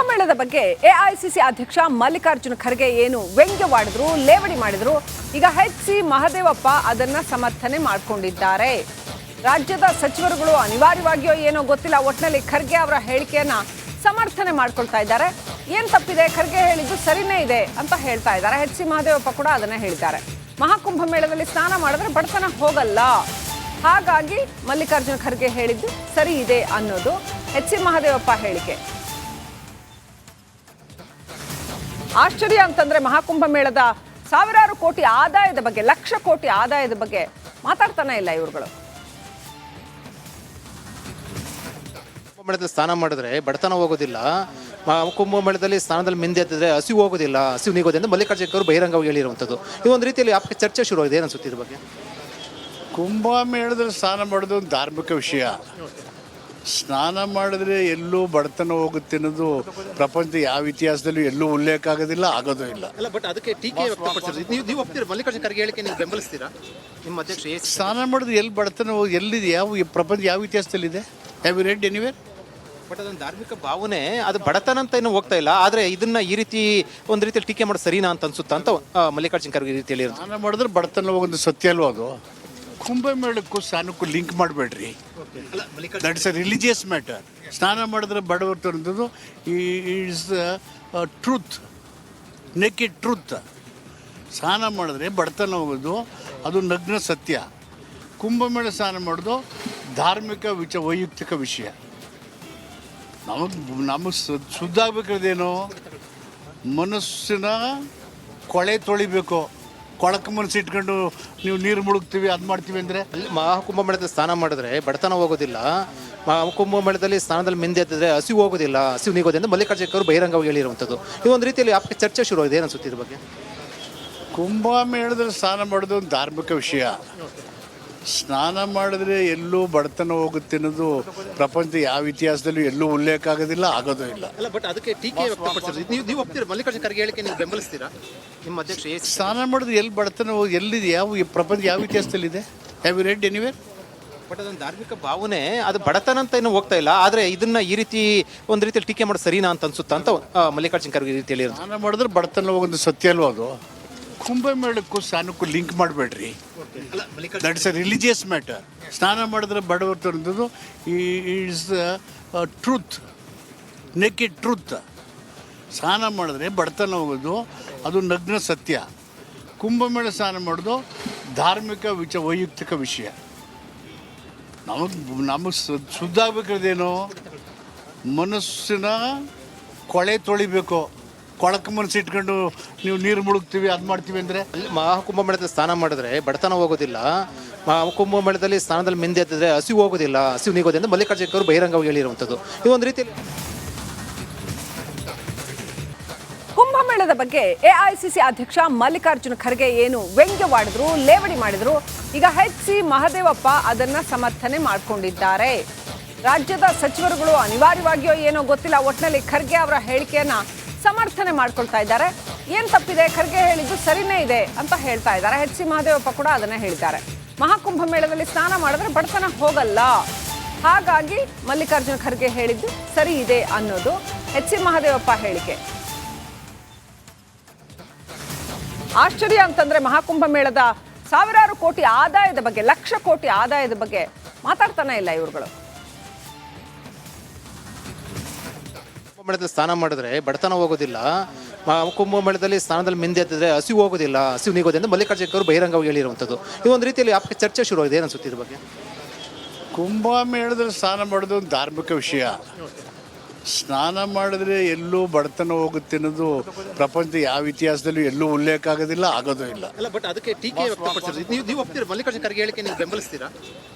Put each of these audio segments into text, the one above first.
ಕುಂಭಮೇಳದ ಬಗ್ಗೆ ಎಐಸಿಸಿ ಅಧ್ಯಕ್ಷ ಮಲ್ಲಿಕಾರ್ಜುನ ಖರ್ಗೆ ಏನು ವ್ಯಂಗ್ಯವಾಡಿದ್ರು, ಲೇವಡಿ ಮಾಡಿದ್ರು. ಈಗ ಎಚ್.ಸಿ. ಮಹದೇವಪ್ಪ ಅದನ್ನ ಸಮರ್ಥನೆ ಮಾಡಿಕೊಂಡಿದ್ದಾರೆ. ರಾಜ್ಯದ ಸಚಿವರುಗಳು ಅನಿವಾರ್ಯವಾಗಿಯೋ ಏನೋ ಗೊತ್ತಿಲ್ಲ, ಒಟ್ಟಿನಲ್ಲಿ ಖರ್ಗೆ ಅವರ ಹೇಳಿಕೆಯನ್ನ ಸಮರ್ಥನೆ ಮಾಡ್ಕೊಳ್ತಾ ಇದ್ದಾರೆ. ಏನ್ ತಪ್ಪಿದೆ, ಖರ್ಗೆ ಹೇಳಿದ್ದು ಸರಿನೇ ಇದೆ ಅಂತ ಹೇಳ್ತಾ ಇದ್ದಾರೆ. ಎಚ್.ಸಿ. ಮಹದೇವಪ್ಪ ಕೂಡ ಅದನ್ನ ಹೇಳಿದ್ದಾರೆ. ಮಹಾಕುಂಭಮೇಳದಲ್ಲಿ ಸ್ನಾನ ಮಾಡಿದ್ರೆ ಬಡತನ ಹೋಗಲ್ಲ, ಹಾಗಾಗಿ ಮಲ್ಲಿಕಾರ್ಜುನ ಖರ್ಗೆ ಹೇಳಿದ್ದು ಸರಿ ಇದೆ ಅನ್ನೋದು ಎಚ್.ಸಿ. ಮಹದೇವಪ್ಪ ಹೇಳಿಕೆ. ಆಶ್ಚರ್ಯ ಅಂತಂದ್ರೆ ಮಹಾಕುಂಭಮೇಳದ ಸಾವಿರಾರು ಕೋಟಿ ಆದಾಯದ ಬಗ್ಗೆ, ಲಕ್ಷ ಕೋಟಿ ಆದಾಯದ ಬಗ್ಗೆ ಮಾತಾಡ್ತಾನೆ ಇಲ್ಲ ಇವ್ರುಗಳು. ಕುಂಭಮೇಳದಲ್ಲಿ ಸ್ನಾನ ಮಾಡಿದ್ರೆ ಬಡತನ ಹೋಗೋದಿಲ್ಲ, ಕುಂಭಮೇಳದಲ್ಲಿ ಸ್ನಾನದಲ್ಲಿ ಮಿಂದೆ ಎತ್ತಿದ್ರೆ ಹಸಿವು ಹೋಗೋದಿಲ್ಲ, ಹಸಿವು ನೀಗೋದಿಲ್ಲ ಅಂತ ಮಲ್ಲಿಕಾರ್ಜುನ ಅವರು ಬಹಿರಂಗವಾಗಿ ಹೇಳಿರುವಂಥದ್ದು. ಇದೊಂದು ರೀತಿಯಲ್ಲಿ ಚರ್ಚೆ ಶುರುವಾಗಿದೆ. ಏನು ಅನ್ಸುತ್ತೆ ಇದ್ರ ಬಗ್ಗೆ? ಕುಂಭಮೇಳದಲ್ಲಿ ಸ್ನಾನ ಮಾಡೋದು ಒಂದು ಧಾರ್ಮಿಕ ವಿಷಯ. ಸ್ನಾನ ಮಾಡಿದ್ರೆ ಎಲ್ಲೂ ಬಡತನ ಹೋಗುತ್ತೆ ಅನ್ನೋದು ಪ್ರಪಂಚದ ಯಾವ ಇತಿಹಾಸದಲ್ಲೂ ಎಲ್ಲೂ ಉಲ್ಲೇಖ ಆಗೋದಿಲ್ಲ, ಆಗೋದು ಇಲ್ಲ. ಅಲ್ಲ, ಬಟ್ ಅದಕ್ಕೆ ಟೀಕೆ ವ್ಯಕ್ತಪಡಿಸಿದ್ರು. ನೀವು ಒಪ್ತೀರಾ ಮಲ್ಲಿಕಾರ್ಜುನ ಖರ್ಗೆ ಹೇಳಿಕೆ ನೀವು ಬೆಂಬಲಿಸ್ತೀರಾ? ನಿಮ್ಮ ಅಧ್ಯಕ್ಷ ಸ್ನಾನ ಮಾಡಿದ್ರೆ ಎಲ್ಲಿ ಬಡತನ ಎಲ್ಲಿದೆ, ಯಾವ ಪ್ರಪಂಚ ಯಾವ ಇತಿಹಾಸದಲ್ಲಿದೆ? Have you read anywhere? But ಅದೊಂದು ಧಾರ್ಮಿಕ ಭಾವನೆ, ಅದು ಬಡತನ ಅಂತ ಏನು ಹೋಗ್ತಾ ಇಲ್ಲ. ಆದರೆ ಇದನ್ನ ಈ ರೀತಿ ಒಂದು ರೀತಿಯಲ್ಲಿ ಟೀಕೆ ಮಾಡೋದು ಸರಿನಾ ಅಂತ ಅನ್ಸುತ್ತಾ ಅಂತ ಮಲ್ಲಿಕಾರ್ಜುನ ಖರ್ಗೆ ಈ ರೀತಿ ಹೇಳಿರೋದು. ಸ್ನಾನ ಮಾಡಿದ್ರೆ ಬಡತನ ಹೋಗೋದು ಸತ್ಯ ಅಲ್ವಾ? ಅದು ಕುಂಭಮೇಳಕ್ಕೂ ಸ್ನಾನಕ್ಕೂ ಲಿಂಕ್ ಮಾಡಬೇಡ್ರಿ. That is a religious matter. ಸ್ನಾನ ಮಾಡಿದ್ರೆ ಬಡವರು ಅನ್ನೋದು ಈಸ್ ಟ್ರೂತ್, ನೆಕೆಡ್ ಟ್ರೂತ್. ಸ್ನಾನ ಮಾಡಿದ್ರೆ ಬಡತನ ಹೋಗೋದು ಅದು ನಗ್ನ ಸತ್ಯ. ಕುಂಭಮೇಳ ಸ್ನಾನ ಮಾಡೋದು ಧಾರ್ಮಿಕ ವೈಯಕ್ತಿಕ ವಿಷಯ. ನಮಗೆ ಶುದ್ಧ ಆಗ್ಬೇಕಾದೇನು, ಮನಸ್ಸಿನ ಕೊಳೆ ತೊಳಿಬೇಕು. ಕೊಳಕು ಮನಸ್ಸು ಇಟ್ಕೊಂಡು ನೀವು ನೀರು ಮುಳುಗ್ತೀವಿ, ಅದು ಮಾಡ್ತೀವಿ ಅಂದರೆ. ಮಹಾಕುಂಭಮೇಳದಲ್ಲಿ ಸ್ನಾನ ಮಾಡಿದ್ರೆ ಬಡತನ ಹೋಗೋದಿಲ್ಲ, ಕುಂಭಮೇಳದಲ್ಲಿ ಸ್ನಾನದಲ್ಲಿ ಮಿಂದೆ ಎತ್ತಿದ್ರೆ ಹಸಿವು ಹೋಗೋದಿಲ್ಲ, ಹಸಿವು ನೀಗೋದಿಲ್ಲ ಅಂತ ಮಲ್ಲಿಕಾರ್ಜುನ ಅವರು ಬಹಿರಂಗವಾಗಿ ಹೇಳಿರುವಂಥದ್ದು. ಇದೊಂದು ರೀತಿಯಲ್ಲಿ ಚರ್ಚೆ ಶುರುವಾಗಿದೆ. ಏನು ಅನ್ಸುತ್ತೆ ಇದ್ರ ಬಗ್ಗೆ? ಕುಂಭಮೇಳದಲ್ಲಿ ಸ್ನಾನ ಮಾಡೋದು ಒಂದು ಧಾರ್ಮಿಕ ವಿಷಯ. ಸ್ನಾನ ಮಾಡಿದ್ರೆ ಎಲ್ಲೂ ಬಡತನ ಹೋಗುತ್ತೆ ಅನ್ನೋದು ಪ್ರಪಂಚದ ಯಾವ ಇತಿಹಾಸದಲ್ಲೂ ಎಲ್ಲೂ ಉಲ್ಲೇಖ ಆಗೋದಿಲ್ಲ, ಆಗೋದು ಇಲ್ಲ. ಅಲ್ಲ, ಬಟ್ ಅದಕ್ಕೆ ಟೀಕೆ ವ್ಯಕ್ತಪಡಿಸಿದ್ರು. ನೀವು ಒಪ್ತೀರಾ ಮಲ್ಲಿಕಾರ್ಜುನ ಖರ್ಗೆ ಹೇಳಿಕೆ ನೀವು ಬೆಂಬಲಿಸ್ತೀರಾ? ನಿಮ್ಮ ಅಧ್ಯಕ್ಷ ಸ್ನಾನ ಮಾಡಿದ್ರೆ ಎಲ್ಲಿ ಬಡತನ ಎಲ್ಲಿದೆ, ಯಾವ ಪ್ರಪಂಚ ಯಾವ ಇತಿಹಾಸದಲ್ಲಿದೆ? Have you read anywhere? But ಅದೊಂದು ಧಾರ್ಮಿಕ ಭಾವನೆ, ಅದು ಬಡತನ ಅಂತ ಏನು ಹೋಗ್ತಾ ಇಲ್ಲ. ಆದರೆ ಇದನ್ನ ಈ ರೀತಿ ಒಂದು ರೀತಿಯಲ್ಲಿ ಟೀಕೆ ಮಾಡೋದು ಸರಿನಾ ಅಂತ ಅನ್ಸುತ್ತಾ ಅಂತ ಮಲ್ಲಿಕಾರ್ಜುನ ಖರ್ಗೆ ಈ ರೀತಿ ಹೇಳಿರೋದು. ಸ್ನಾನ ಮಾಡಿದ್ರೆ ಬಡತನ ಹೋಗೋದು ಸತ್ಯ ಅಲ್ವಾ? ಅದು ಕುಂಭಮೇಳಕ್ಕೂ ಸ್ನಾನಕ್ಕೂ ಲಿಂಕ್ ಮಾಡಬೇಡ್ರಿ. That is a religious matter. ಸ್ನಾನ ಮಾಡಿದ್ರೆ ಬಡವರು ಅನ್ನೋದು ಈಸ್ ಟ್ರೂತ್, ನೆಕೆಡ್ ಟ್ರೂತ್. ಸ್ನಾನ ಮಾಡಿದ್ರೆ ಬಡತನ ಹೋಗೋದು ಅದು ನಗ್ನ ಸತ್ಯ. ಕುಂಭಮೇಳ ಸ್ನಾನ ಮಾಡೋದು ಧಾರ್ಮಿಕ ವೈಯಕ್ತಿಕ ವಿಷಯ. ನಮಗೆ ಶುದ್ಧ ಆಗ್ಬೇಕಾದೇನು, ಮನಸ್ಸಿನ ಕೊಳೆ ತೊಳಿಬೇಕು. ಕೊಳಕು ಮನಸ್ಸು ಇಟ್ಕೊಂಡು ನೀವು ನೀರು ಮುಳುಗ್ತೀವಿ, ಅದು ಮಾಡ್ತೀವಿ ಅಂದರೆ. ಮಹಾಕುಂಭಮೇಳದಲ್ಲಿ ಸ್ನಾನ ಮಾಡಿದ್ರೆ ಬಡತನ ಹೋಗೋದಿಲ್ಲ, ಕುಂಭಮೇಳದಲ್ಲಿ ಸ್ನಾನದಲ್ಲಿ ಮಿಂದೆ ಎತ್ತಿದ್ರೆ ಹಸಿವು ಹೋಗೋದಿಲ್ಲ, ಹಸಿವು ನೀಗೋದಿಲ್ಲ ಅಂತ ಮಲ್ಲಿಕಾರ್ಜುನ ಅವರು ಬಹಿರಂಗವಾಗಿ ಹೇಳಿರುವಂಥದ್ದು. ಇದೊಂದು ರೀತಿಯಲ್ಲಿ ಕುಂಭಮೇಳದ ಬಗ್ಗೆ ಎಐಸಿಸಿ ಅಧ್ಯಕ್ಷ ಮಲ್ಲಿಕಾರ್ಜುನ ಖರ್ಗೆ ಏನು ವ್ಯಂಗ್ಯವಾಡಿದ್ರು, ಲೇವಡಿ ಮಾಡಿದ್ರು. ಈಗ ಎಚ್.ಸಿ. ಮಹದೇವಪ್ಪ ಅದನ್ನ ಸಮರ್ಥನೆ ಮಾಡಿಕೊಂಡಿದ್ದಾರೆ. ರಾಜ್ಯದ ಸಚಿವರುಗಳು ಅನಿವಾರ್ಯವಾಗಿಯೋ ಏನೋ ಗೊತ್ತಿಲ್ಲ, ಒಟ್ಟಿನಲ್ಲಿ ಖರ್ಗೆ ಅವರ ಹೇಳಿಕೆಯನ್ನ ಸಮರ್ಥನೆ ಮಾಡ್ಕೊಳ್ತಾ ಇದ್ದಾರೆ. ಏನ್ ತಪ್ಪಿದೆ, ಖರ್ಗೆ ಹೇಳಿದ್ದು ಸರಿನೇ ಇದೆ ಅಂತ ಹೇಳ್ತಾ ಇದ್ದಾರೆ. ಎಚ್.ಸಿ. ಮಹದೇವಪ್ಪ ಕೂಡ ಅದನ್ನ ಹೇಳಿದ್ದಾರೆ. ಮಹಾಕುಂಭಮೇಳದಲ್ಲಿ ಸ್ನಾನ ಮಾಡಿದ್ರೆ ಬಡತನ ಹೋಗಲ್ಲ, ಹಾಗಾಗಿ ಮಲ್ಲಿಕಾರ್ಜುನ ಖರ್ಗೆ ಹೇಳಿದ್ದು ಸರಿ ಇದೆ ಅನ್ನೋದು ಎಚ್.ಸಿ. ಮಹದೇವಪ್ಪ ಹೇಳಿಕೆ. ಆಶ್ಚರ್ಯ ಅಂತಂದ್ರೆ ಮಹಾಕುಂಭಮೇಳದ ಸಾವಿರಾರು ಕೋಟಿ ಆದಾಯದ ಬಗ್ಗೆ, ಲಕ್ಷ ಕೋಟಿ ಆದಾಯದ ಬಗ್ಗೆ ಮಾತಾಡ್ತಾನೆ ಇಲ್ಲ ಇವ್ರುಗಳು. ಕುಂಭಮೇಳದಲ್ಲಿ ಸ್ನಾನ ಮಾಡಿದ್ರೆ ಬಡತನ ಹೋಗೋದಿಲ್ಲ, ಕುಂಭಮೇಳದಲ್ಲಿ ಸ್ನಾನದಲ್ಲಿ ಮಿಂದೆ ಎತ್ತಿದ್ರೆ ಹಸಿವು ಹೋಗೋದಿಲ್ಲ, ಹಸಿವು ನೀಗೋದಿಲ್ಲ ಅಂತ ಮಲ್ಲಿಕಾರ್ಜುನ ಅವರು ಬಹಿರಂಗವಾಗಿ ಹೇಳಿರುವಂಥದ್ದು. ಇದೊಂದು ರೀತಿಯಲ್ಲಿ ಚರ್ಚೆ ಶುರುವಾಗಿದೆ. ಏನು ಅನ್ಸುತ್ತೆ ಇದ್ರ ಬಗ್ಗೆ? ಕುಂಭಮೇಳದಲ್ಲಿ ಸ್ನಾನ ಮಾಡೋದು ಒಂದು ಧಾರ್ಮಿಕ ವಿಷಯ. ಸ್ನಾನ ಮಾಡಿದ್ರೆ ಎಲ್ಲೂ ಬಡತನ ಹೋಗುತ್ತೆ ಅನ್ನೋದು ಪ್ರಪಂಚದ ಯಾವ ಇತಿಹಾಸದಲ್ಲೂ ಎಲ್ಲೂ ಉಲ್ಲೇಖ ಆಗೋದಿಲ್ಲ, ಆಗೋದು ಇಲ್ಲ. ಅಲ್ಲ, ಬಟ್ ಅದಕ್ಕೆ ಟೀಕೆ ವ್ಯಕ್ತಪಡಿಸಿದ್ರು. ನೀವು ಒಪ್ತೀರಾ ಮಲ್ಲಿಕಾರ್ಜುನ ಖರ್ಗೆ ಹೇಳಿಕೆ ನೀವು ಬೆಂಬಲಿಸ್ತೀರಾ?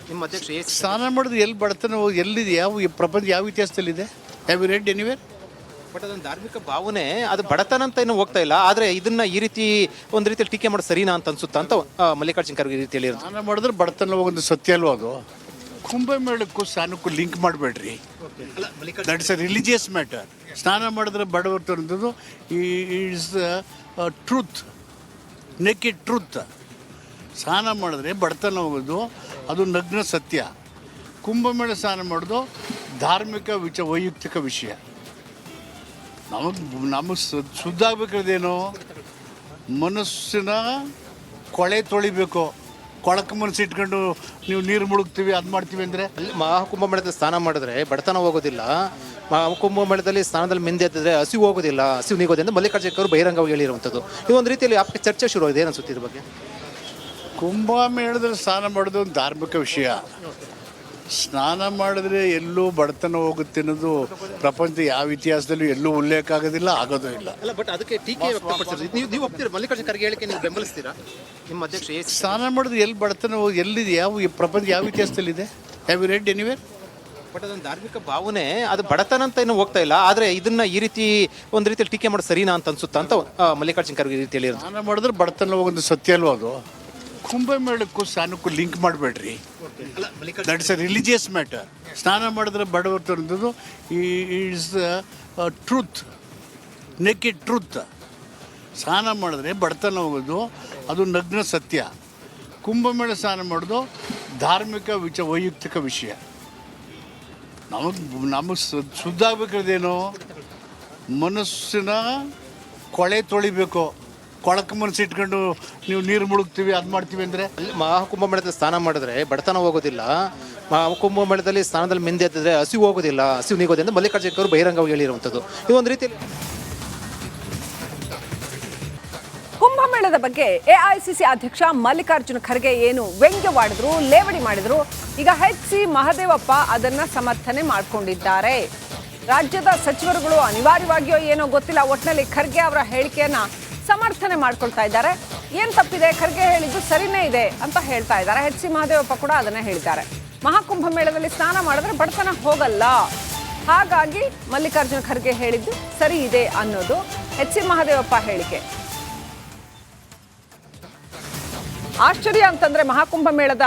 ನಿಮ್ಮ ಅಧ್ಯಕ್ಷ ಸ್ನಾನ ಮಾಡಿದ್ರೆ ಎಲ್ಲಿ ಬಡತನ ಎಲ್ಲಿದೆ, ಯಾವ ಪ್ರಪಂಚ ಯಾವ ಇತಿಹಾಸದಲ್ಲಿದೆ? Have you read anywhere? But ಅದೊಂದು ಧಾರ್ಮಿಕ ಭಾವನೆ, ಅದು ಬಡತನ ಅಂತ ಏನು ಹೋಗ್ತಾ ಇಲ್ಲ. ಆದರೆ ಇದನ್ನ ಈ ರೀತಿ ಒಂದು ರೀತಿಯಲ್ಲಿ ಟೀಕೆ ಮಾಡೋದು ಸರಿನಾ ಅಂತ ಅನ್ಸುತ್ತಾ ಅಂತ ಮಲ್ಲಿಕಾರ್ಜುನ ಖರ್ಗೆ ಈ ರೀತಿ ಹೇಳಿರೋದು. ಸ್ನಾನ ಮಾಡಿದ್ರೆ ಬಡತನ ಹೋಗೋದು ಸತ್ಯ ಅಲ್ವಾ? ಅದು ಕುಂಭಮೇಳಕ್ಕೂ ಸ್ನಾನಕ್ಕೂ ಲಿಂಕ್ ಮಾಡಬೇಡ್ರಿ. That is a religious matter. ಸ್ನಾನ ಮಾಡಿದ್ರೆ ಬಡವರು ಅನ್ನೋದು ಈಸ್ ಟ್ರೂತ್, ನೆಕೆಡ್ ಟ್ರೂತ್. ಸ್ನಾನ ಮಾಡಿದ್ರೆ ಬಡತನ ಹೋಗೋದು ಅದು ನಗ್ನ ಸತ್ಯ. ಕುಂಭಮೇಳ ಸ್ನಾನ ಮಾಡೋದು ಧಾರ್ಮಿಕ ವೈಯಕ್ತಿಕ ವಿಷಯ. ನಮಗೆ ಶುದ್ಧ ಆಗ್ಬೇಕಾದೇನು ಮನಸ್ಸಿನ ಕೊಳೆ ತೊಳಿಬೇಕು. ಕೊಳಕು ಮನಸ್ಸು ಇಟ್ಕೊಂಡು ನೀವು ನೀರು ಮುಳುಗ್ತೀವಿ ಅದು ಮಾಡ್ತೀವಿ ಅಂದರೆ ಅಲ್ಲಿ ಮಹಾಕುಂಭಮೇಳದಲ್ಲಿ ಸ್ನಾನ ಮಾಡಿದ್ರೆ ಬಡತನ ಹೋಗೋದಿಲ್ಲ. ಮಹಾಕುಂಭಮೇಳದಲ್ಲಿ ಸ್ನಾನದಲ್ಲಿ ಮಿಂದೆ ಎತ್ತಿದ್ರೆ ಹಸಿವು ಹೋಗೋದಿಲ್ಲ, ಹಸಿವು ನೀಗೋದಿಲ್ಲ ಅಂತ ಮಲ್ಲಿಕಾರ್ಜುನ ಅವರು ಬಹಿರಂಗವಾಗಿ ಹೇಳಿರುವಂಥದ್ದು. ಇದು ಒಂದು ರೀತಿಯಲ್ಲಿ ಆಪ್ಗೆ ಚರ್ಚೆ ಶುರುವಾಗಿದೆ. ಏನು ಅನ್ಸುತ್ತೆ ಇದ್ರ ಬಗ್ಗೆ? ಕುಂಭಮೇಳದಲ್ಲಿ ಸ್ನಾನ ಮಾಡೋದು ಒಂದು ಧಾರ್ಮಿಕ ವಿಷಯ. ಸ್ನಾನ ಮಾಡಿದ್ರೆ ಎಲ್ಲೂ ಬಡತನ ಹೋಗುತ್ತೆ ಅನ್ನೋದು ಪ್ರಪಂಚ ಯಾವ ಇತಿಹಾಸದಲ್ಲೂ ಎಲ್ಲೂ ಉಲ್ಲೇಖ ಆಗೋದಿಲ್ಲ, ಆಗೋದೂ ಇಲ್ಲ. ಅಲ್ಲ, ಬಟ್ ಅದಕ್ಕೆ ಟೀಕೆ ವ್ಯಕ್ತಪಡಿಸಿದ್ರು. ನೀವು ಒಪ್ತೀರಾ? ಮಲ್ಲಿಕಾರ್ಜುನ ಖರ್ಗೆ ಹೇಳಿಕೆ ನೀವು ಬೆಂಬಲಿಸ್ತೀರಾ? ನಿಮ್ಮ ಅಧ್ಯಕ್ಷ ಸ್ನಾನ ಮಾಡಿದ್ರೆ ಎಲ್ಲಿ ಬಡತನ ಎಲ್ಲಿದೆ? ಈ ಪ್ರಪಂಚ ಯಾವ ಇತಿಹಾಸದಲ್ಲಿದೆ? Have you read anywhere? But ಅದೊಂದು ಧಾರ್ಮಿಕ ಭಾವನೆ, ಅದು ಬಡತನ ಅಂತ ಏನು ಹೋಗ್ತಾ ಇಲ್ಲ. ಆದರೆ ಇದನ್ನ ಈ ರೀತಿ ಒಂದು ರೀತಿಯಲ್ಲಿ ಟೀಕೆ ಮಾಡೋದು ಸರಿನಾ ಅಂತ ಅನ್ಸುತ್ತಾ ಅಂತ ಮಲ್ಲಿಕಾರ್ಜುನ ಖರ್ಗೆ ಈ ರೀತಿ ಹೇಳಿರೋದು. ಸ್ನಾನ ಮಾಡಿದ್ರೆ ಬಡತನ ಹೋಗೋದು ಸತ್ಯ ಅಲ್ವಾ? ಅದು ಕುಂಭಮೇಳಕ್ಕೂ ಸ್ನಾನಕ್ಕೂ ಲಿಂಕ್ ಮಾಡಬೇಡ್ರಿ. That is a religious matter. ಸ್ನಾನ ಮಾಡಿದ್ರೆ ಬಡವರು ಅನ್ನೋದು ಈಸ್ ಟ್ರೂತ್, ನೆಕೆಡ್ ಟ್ರೂತ್. ಸ್ನಾನ ಮಾಡಿದ್ರೆ ಬಡತನ ಹೋಗೋದು ಅದು ನಗ್ನ ಸತ್ಯ. ಕುಂಭಮೇಳ ಸ್ನಾನ ಮಾಡೋದು ಧಾರ್ಮಿಕ ವೈಯಕ್ತಿಕ ವಿಷಯ. ನಮಗೆ ಶುದ್ಧ ಆಗ್ಬೇಕಾದೇನು ಮನಸ್ಸಿನ ಕೊಳೆ ತೊಳಿಬೇಕು. ಕೊಳಕು ಮನಸ್ಸು ಇಟ್ಕೊಂಡು ನೀವು ನೀರು ಮುಳುಗ್ತೀವಿ ಅದು ಮಾಡ್ತೀವಿ ಅಂದರೆ ಅಲ್ಲಿ ಮಹಾಕುಂಭಮೇಳದಲ್ಲಿ ಸ್ನಾನ ಮಾಡಿದ್ರೆ ಬಡತನ ಹೋಗೋದಿಲ್ಲ. ಮಹಾಕುಂಭಮೇಳದಲ್ಲಿ ಸ್ನಾನದಲ್ಲಿ ಮಿಂದೆ ಎತ್ತಿದ್ರೆ ಹಸಿವು ಹೋಗೋದಿಲ್ಲ, ಹಸಿವು ನೀಗೋದಿಲ್ಲ ಅಂತ ಮಲ್ಲಿಕಾರ್ಜುನ ಅವರು ಬಹಿರಂಗವಾಗಿ ಹೇಳಿರುವಂಥದ್ದು. ಇದು ಒಂದು ರೀತಿಯಲ್ಲಿ ಕುಂಭಮೇಳದ ಬಗ್ಗೆ ಎಐಸಿಸಿ ಅಧ್ಯಕ್ಷ ಮಲ್ಲಿಕಾರ್ಜುನ ಖರ್ಗೆ ಏನು ವ್ಯಂಗ್ಯವಾಡಿದ್ರು, ಲೇವಡಿ ಮಾಡಿದ್ರು. ಈಗ ಎಚ್.ಸಿ. ಮಹದೇವಪ್ಪ ಅದನ್ನ ಸಮರ್ಥನೆ ಮಾಡಿಕೊಂಡಿದ್ದಾರೆ. ರಾಜ್ಯದ ಸಚಿವರುಗಳು ಅನಿವಾರ್ಯವಾಗಿಯೋ ಏನೋ ಗೊತ್ತಿಲ್ಲ, ಒಟ್ಟಿನಲ್ಲಿ ಖರ್ಗೆ ಅವರ ಹೇಳಿಕೆಯನ್ನ ಸಮರ್ಥನೆ ಮಾಡ್ಕೊಳ್ತಾ ಇದ್ದಾರೆ. ಏನ್ ತಪ್ಪಿದೆ, ಖರ್ಗೆ ಹೇಳಿದ್ದು ಸರಿನೇ ಇದೆ ಅಂತ ಹೇಳ್ತಾ ಇದ್ದಾರೆ. ಎಚ್.ಸಿ. ಮಹದೇವಪ್ಪ ಕೂಡ ಅದನ್ನೇ ಹೇಳಿದ್ದಾರೆ. ಮಹಾಕುಂಭ ಮೇಳದಲ್ಲಿ ಸ್ನಾನ ಮಾಡಿದ್ರೆ ಬಡತನ ಹೋಗಲ್ಲ, ಹಾಗಾಗಿ ಮಲ್ಲಿಕಾರ್ಜುನ ಖರ್ಗೆ ಹೇಳಿದ್ದು ಸರಿ ಇದೆ ಅನ್ನೋದು ಎಚ್.ಸಿ. ಮಹದೇವಪ್ಪ ಹೇಳಿಕೆ. ಆಶ್ಚರ್ಯ ಅಂತಂದ್ರೆ ಮಹಾಕುಂಭ ಮೇಳದ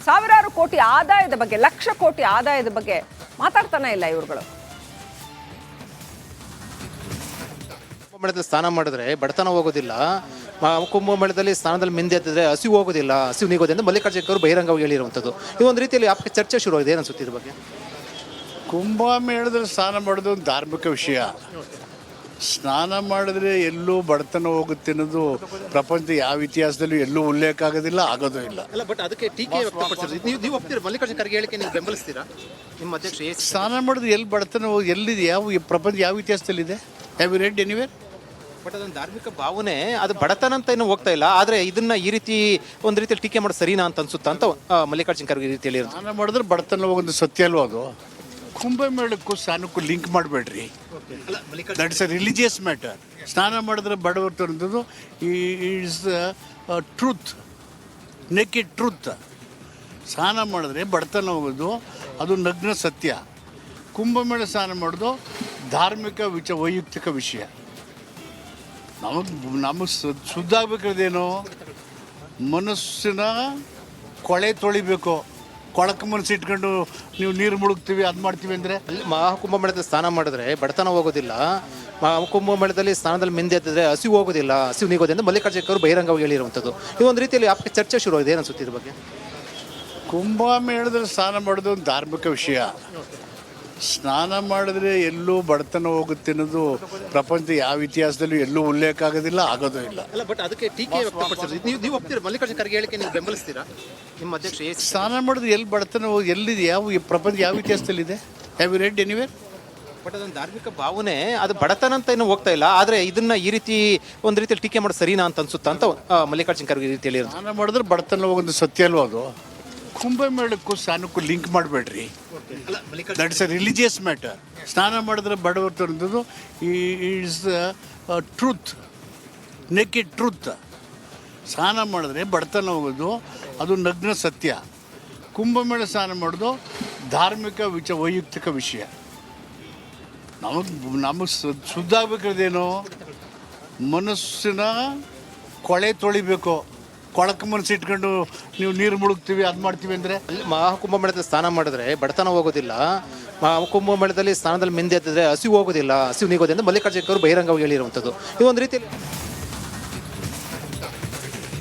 ಸಾವಿರಾರು ಕೋಟಿ ಆದಾಯದ ಬಗ್ಗೆ, ಲಕ್ಷ ಕೋಟಿ ಆದಾಯದ ಬಗ್ಗೆ ಮಾತಾಡ್ತಾನೆ ಇಲ್ಲ ಇವ್ರುಗಳು. ಕುಂಭಮೇಳದಲ್ಲಿ ಸ್ನಾನ ಮಾಡಿದ್ರೆ ಬಡತನ ಹೋಗೋದಿಲ್ಲ. ಕುಂಭಮೇಳದಲ್ಲಿ ಸ್ನಾನದಲ್ಲಿ ಮಿಂದೆ ಎತ್ತಿದ್ರೆ ಹಸಿವು ಹೋಗೋದಿಲ್ಲ, ಹಸಿವು ನೀಗೋದಿಲ್ಲ ಅಂತ ಮಲ್ಲಿಕಾರ್ಜುನ ಅವರು ಬಹಿರಂಗವಾಗಿ ಹೇಳಿರುವಂಥದ್ದು. ಇದು ಒಂದು ರೀತಿಯಲ್ಲಿ ಆಪ್ಗೆ ಚರ್ಚೆ ಶುರುವಾಗಿದೆ. ಏನು ಅನ್ಸುತ್ತೆ ಇದ್ರ ಬಗ್ಗೆ? ಕುಂಭಮೇಳದಲ್ಲಿ ಸ್ನಾನ ಮಾಡೋದು ಒಂದು ಧಾರ್ಮಿಕ ವಿಷಯ. ಸ್ನಾನ ಮಾಡಿದ್ರೆ ಎಲ್ಲೂ ಬಡತನ ಹೋಗುತ್ತೆ ಅನ್ನೋದು ಪ್ರಪಂಚ ಯಾವ ಇತಿಹಾಸದಲ್ಲೂ ಎಲ್ಲೂ ಉಲ್ಲೇಖ ಆಗೋದಿಲ್ಲ, ಆಗೋದೂ ಇಲ್ಲ. ಅಲ್ಲ, ಬಟ್ ಅದಕ್ಕೆ ಟೀಕೆ ವ್ಯಕ್ತಪಡಿಸಿದ್ರು. ನೀವು ಒಪ್ತೀರಾ? ಮಲ್ಲಿಕಾರ್ಜುನ ಖರ್ಗೆ ಹೇಳಿಕೆ ನೀವು ಬೆಂಬಲಿಸ್ತೀರಾ? ನಿಮ್ಮ ಅಧ್ಯಕ್ಷ ಸ್ನಾನ ಮಾಡಿದ್ರೆ ಎಲ್ಲಿ ಬಡತನ ಎಲ್ಲಿದೆ? ಈ ಪ್ರಪಂಚ ಯಾವ ಇತಿಹಾಸದಲ್ಲಿದೆ? Have you read anywhere? But ಅದೊಂದು ಧಾರ್ಮಿಕ ಭಾವನೆ, ಅದು ಬಡತನ ಅಂತ ಏನು ಹೋಗ್ತಾ ಇಲ್ಲ. ಆದರೆ ಇದನ್ನ ಈ ರೀತಿ ಒಂದು ರೀತಿಯಲ್ಲಿ ಟೀಕೆ ಮಾಡೋದು ಸರಿನಾ ಅಂತ ಅನ್ಸುತ್ತಾ ಅಂತ ಮಲ್ಲಿಕಾರ್ಜುನ ಖರ್ಗೆ ಈ ರೀತಿ ಹೇಳಿರೋದು. ಸ್ನಾನ ಮಾಡಿದ್ರೆ ಬಡತನ ಹೋಗೋದು ಸತ್ಯ ಅಲ್ವಾ? ಅದು ಕುಂಭಮೇಳಕ್ಕೂ ಸ್ನಾನಕ್ಕೂ ಲಿಂಕ್ ಮಾಡಬೇಡ್ರಿ. That is a religious matter. ಸ್ನಾನ ಮಾಡಿದ್ರೆ ಬಡವರು ಅನ್ನೋದು ಈಸ್ ಟ್ರೂತ್, ನೆಕೆಡ್ ಟ್ರೂತ್. ಸ್ನಾನ ಮಾಡಿದ್ರೆ ಬಡತನ ಹೋಗೋದು ಅದು ನಗ್ನ ಸತ್ಯ. ಕುಂಭಮೇಳ ಸ್ನಾನ ಮಾಡೋದು ಧಾರ್ಮಿಕ ವೈಯಕ್ತಿಕ ವಿಷಯ. ನಮಗೆ ಶುದ್ಧ ಆಗ್ಬೇಕಾದೇನು ಮನಸ್ಸಿನ ಕೊಳೆ ತೊಳಿಬೇಕು. ಕೊಳಕು ಮನಸ್ಸು ಇಟ್ಕೊಂಡು ನೀವು ನೀರು ಮುಳುಗ್ತೀವಿ ಅದು ಮಾಡ್ತೀವಿ ಅಂದರೆ ಅಲ್ಲಿ ಮಹಾಕುಂಭಮೇಳದಲ್ಲಿ ಸ್ನಾನ ಮಾಡಿದ್ರೆ ಬಡತನ ಹೋಗೋದಿಲ್ಲ. ಮಹಾಕುಂಭಮೇಳದಲ್ಲಿ ಸ್ನಾನದಲ್ಲಿ ಮಿಂದೆ ಎತ್ತಿದ್ರೆ ಹಸಿವು ಹೋಗೋದಿಲ್ಲ, ಹಸಿವು ನೀಗೋದಿಲ್ಲ ಅಂತ ಮಲ್ಲಿಕಾರ್ಜುನ ಅವರು ಬಹಿರಂಗವಾಗಿ ಹೇಳಿರುವಂಥದ್ದು. ಇದು ಒಂದು ರೀತಿಯಲ್ಲಿ ಆಪ್ಗೆ ಚರ್ಚೆ ಶುರುವಾಗಿದೆ. ಏನು ಅನ್ಸುತ್ತೆ ಇದ್ರ ಬಗ್ಗೆ? ಕುಂಭಮೇಳದಲ್ಲಿ ಸ್ನಾನ ಮಾಡೋದು ಒಂದು ಧಾರ್ಮಿಕ ವಿಷಯ. ಸ್ನಾನ ಮಾಡಿದ್ರೆ ಎಲ್ಲೂ ಬಡತನ ಹೋಗುತ್ತೆ ಅನ್ನೋದು ಪ್ರಪಂಚ ಯಾವ ಇತಿಹಾಸದಲ್ಲೂ ಎಲ್ಲೂ ಉಲ್ಲೇಖ ಆಗೋದಿಲ್ಲ, ಆಗೋದೂ ಇಲ್ಲ. ಅಲ್ಲ, ಬಟ್ ಅದಕ್ಕೆ ಟೀಕೆ ವ್ಯಕ್ತಪಡಿಸಿದ್ರು. ನೀವು ಒಪ್ತೀರಾ? ಮಲ್ಲಿಕಾರ್ಜುನ ಖರ್ಗೆ ಹೇಳಿಕೆ ನೀವು ಬೆಂಬಲಿಸ್ತೀರಾ? ನಿಮ್ಮ ಅಧ್ಯಕ್ಷ ಸ್ನಾನ ಮಾಡಿದ್ರೆ ಎಲ್ಲಿ ಬಡತನ ಎಲ್ಲಿದೆ? ಈ ಪ್ರಪಂಚ ಯಾವ ಇತಿಹಾಸದಲ್ಲಿದೆ? Have you read anywhere? But ಅದೊಂದು ಧಾರ್ಮಿಕ ಭಾವನೆ, ಅದು ಬಡತನ ಅಂತ ಏನು ಹೋಗ್ತಾ ಇಲ್ಲ. ಆದರೆ ಇದನ್ನ ಈ ರೀತಿ ಒಂದು ರೀತಿಯಲ್ಲಿ ಟೀಕೆ ಮಾಡೋದು ಸರಿನಾ ಅಂತ ಅನ್ಸುತ್ತಾ ಅಂತ ಮಲ್ಲಿಕಾರ್ಜುನ ಖರ್ಗೆ ಈ ರೀತಿ ಹೇಳಿರೋದು. ಸ್ನಾನ ಮಾಡಿದ್ರೆ ಬಡತನ ಹೋಗೋದು ಸತ್ಯ ಅಲ್ವಾ? ಅದು ಕುಂಭಮೇಳಕ್ಕೂ ಸ್ನಾನಕ್ಕೂ ಲಿಂಕ್ ಮಾಡಬೇಡ್ರಿ. That is a religious matter. ಸ್ನಾನ ಮಾಡಿದ್ರೆ ಬಡವರು ಅನ್ನೋದು ಈಸ್ ಟ್ರೂತ್, ನೆಕೆಡ್ ಟ್ರೂತ್. ಸ್ನಾನ ಮಾಡಿದ್ರೆ ಬಡತನ ಹೋಗೋದು ಅದು ನಗ್ನ ಸತ್ಯ. ಕುಂಭಮೇಳ ಸ್ನಾನ ಮಾಡೋದು ಧಾರ್ಮಿಕ ವೈಯಕ್ತಿಕ ವಿಷಯ. ನಮಗೆ ಶುದ್ಧ ಆಗ್ಬೇಕಾದೇನು ಮನಸ್ಸಿನ ಕೊಳೆ ತೊಳಿಬೇಕು. ಕೊಳಕು ಮನಸ್ಸು ಇಟ್ಕೊಂಡು ನೀವು ನೀರು ಮುಳುಗ್ತೀವಿ ಅದು ಮಾಡ್ತೀವಿ ಅಂದರೆ ಅಲ್ಲಿ ಮಹಾಕುಂಭಮೇಳದಲ್ಲಿ ಸ್ನಾನ ಮಾಡಿದ್ರೆ ಬಡತನ ಹೋಗೋದಿಲ್ಲ. ಮಹಾಕುಂಭಮೇಳದಲ್ಲಿ ಸ್ನಾನದಲ್ಲಿ ಮಿಂದೆ ಎತ್ತಿದ್ರೆ ಹಸಿವು ಹೋಗೋದಿಲ್ಲ, ಹಸಿವು ನೀಗೋದಿಲ್ಲ ಅಂತ ಮಲ್ಲಿಕಾರ್ಜುನ ಅವರು ಬಹಿರಂಗವಾಗಿ ಹೇಳಿರುವಂಥದ್ದು. ಇದು ಒಂದು ರೀತಿಯಲ್ಲಿ